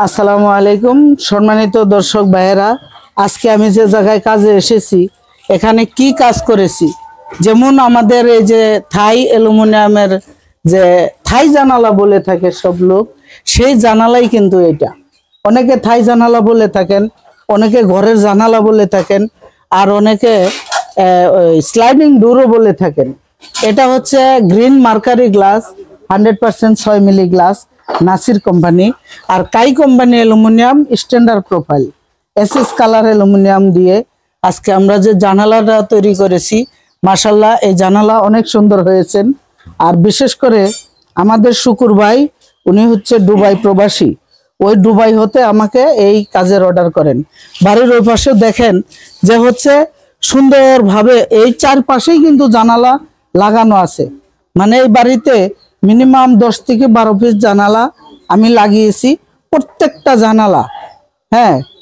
আসসালামু আলাইকুম সম্মানিত দর্শক ভাইয়েরা, আজকে আমি যে জায়গায় কাজে এসেছি এখানে কি কাজ করেছি, যেমন আমাদের এই যে থাই অ্যালুমিনিয়ামের যে থাই জানালা বলে থাকে সব লোক, সেই জানালাই কিন্তু এটা। অনেকে থাই জানালা বলে থাকেন, অনেকে ঘরের জানালা বলে থাকেন, আর অনেকে স্লাইডিং ডোরও বলে থাকেন। এটা হচ্ছে green mercury glass, 100% 6 milli glass, Nasir company. আর কাই company aluminium standard profile SS colour aluminium দিয়ে আজকে আমরা যে জানালাটা তৈরি করেছি, মাশাআল্লাহ এই জানালা অনেক সুন্দর হয়েছেন। আর বিশেষ করে আমাদের শুকুর ভাই, উনি হচ্ছে দুবাই প্রবাসী, ওই দুবাই হতে আমাকে এই কাজের অর্ডার করেন। বাড়ির ওই পাশে দেখেন যে হচ্ছে সুন্দরভাবে এই চারপাশেই কিন্তু জানালা লাগানো আছে, মানে এই বাড়িতে মিনিমাম 10 থেকে 12 পিস জানালা আমি লাগিয়েছি। প্রত্যেকটা জানালা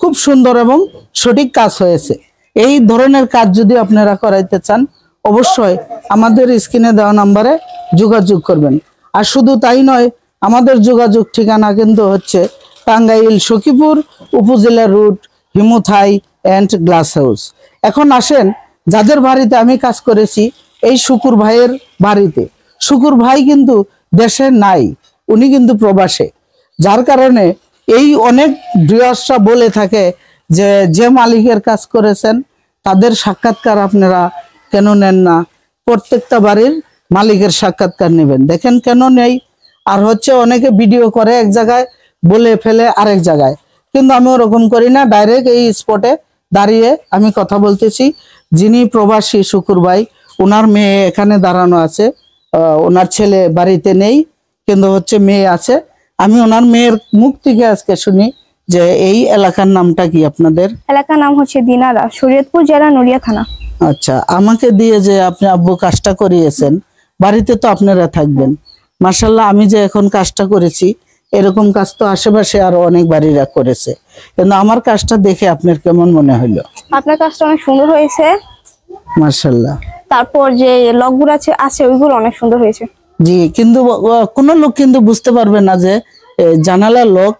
খুব সুন্দর এবং সঠিক কাজ হয়েছে। এই ধরনের কাজ যদি আপনারা করাইতে চান অবশ্যই আমাদের স্ক্রিনে দেওয়া নাম্বারে যোগাযোগ করবেন। আর শুধু তাই নয়, আমাদের যোগাযোগ ঠিকানা কিন্তু হচ্ছে টাঙ্গাইল সখীপুর উপজেলা রুট, হিমুথাই অ্যান্ড গ্লাস হাউস। এখন আসেন যাদের বাড়িতে আমি কাজ করেছি, এই শুকুর ভাইয়ের বাড়িতে। শুকুর ভাই কিন্তু দেশে নাই, উনি কিন্তু প্রবাসে, যার কারণে এই অনেক ভিউয়ার্সরা বলে থাকে যে যে মালিকের কাজ করেছেন তাদের সাক্ষাৎকার আপনারা কেন নেন না, প্রত্যেকটা বাড়ির মালিকের সাক্ষাৎকার নেবেন। দেখেন কেন নেই। আর হচ্ছে অনেকে ভিডিও করে এক জায়গায়, বলে ফেলে আরেক জায়গায়, কিন্তু আমি ওরকম করি না। ডাইরেক্ট এই স্পটে দাঁড়িয়ে আমি কথা বলতেছি। যিনি প্রবাসী শুকুর ভাই, ওনার মেয়ে এখানে দাঁড়ানো আছে, ওনার ছেলে বাড়িতে নেই, কিন্তু হচ্ছে মেয়ে আছে। আমি ওনার মেয়ের মুখ থেকে আজকে শুনি যে এই এলাকার নামটা কি আপনাদের? এলাকার নাম হচ্ছে দিনারা, শরীয়তপুর জেলা, নড়িয়া থানা। আচ্ছা, আমাকে দিয়ে যে আপনি আব্বু কাজটা করিয়েছেন, বাড়িতে তো আপনারা থাকবেন। মাশাআল্লাহ, আমি যে এখন কাজটা করেছি এরকম কাজ তো আশেপাশে আরো অনেক বাড়িরা করেছে, কিন্তু আমার কাজটা দেখে আপনার কেমন মনে হলো? আপনার কাজটা অনেক সুন্দর হয়েছে মাশাআল্লাহ। তারপর যে লকগুলো আছে ওইগুলো অনেক সুন্দর হয়েছে। জি, কিন্তু কোন লোক কিন্তু বুঝতে পারবে না যে জানালা লক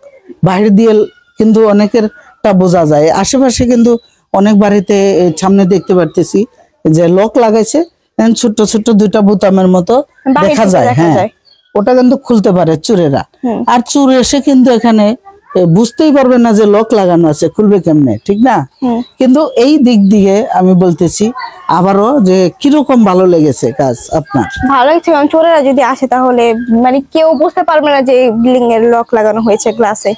বাহির দিয়ে, কিন্তু অনেকের তা বোঝা যায়। আশেপাশে কিন্তু অনেক বাড়িতে সামনে দেখতে পারতেছি যে লক লাগাইছে, ছোট্ট ছোট্ট দুইটা বোতামের মতো দেখা যায়। ওটা কিন্তু খুলতে পারে চোরেরা, আর চোর এসে কিন্তু এখানে বুঝতেই পারবে না যে লক লাগানো আছে, খুলবে কেমনে, ঠিক না? কিন্তু এই দিক দিয়ে আমি বলতেছি আবারও যে কিরকম ভালো লেগেছে কাজ আপনার? ভালো লাগছে, কারণ চোরেরা যদি আসে তাহলে মানে কেউ বুঝতে পারবে না যে বিল্ডিং এর লক লাগানো হয়েছে গ্লাসে।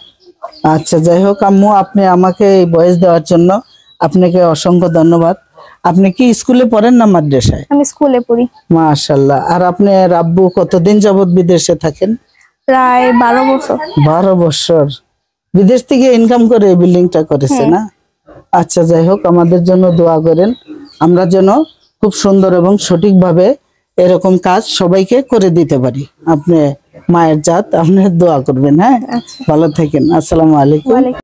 আচ্ছা, যাই হোক আম্মু, আপনি আমাকে এই ভয়েস দেওয়ার জন্য আপনাকে অসংখ্য ধন্যবাদ। আপনি কি স্কুলে পড়েন না মাদ্রাসায়? আমি স্কুলে পড়ি। মাশাআল্লাহ। আর আপনি আব্বু কতদিন যাবত বিদেশে থাকেন? প্রায় 12 বছর। 12 বছর বিদেশ থেকে ইনকাম করে এই বিল্ডিংটা করেছে না? আচ্ছা, যাই হোক, আমাদের জন্য দোয়া করেন, আমরা যেন খুব সুন্দর এবং সঠিকভাবে এরকম কাজ সবাইকে করে দিতে পারি। আপনি মায়ের জাত, আপনি দোয়া করবেন। ভালো থাকেন। আসসালামু আলাইকুম।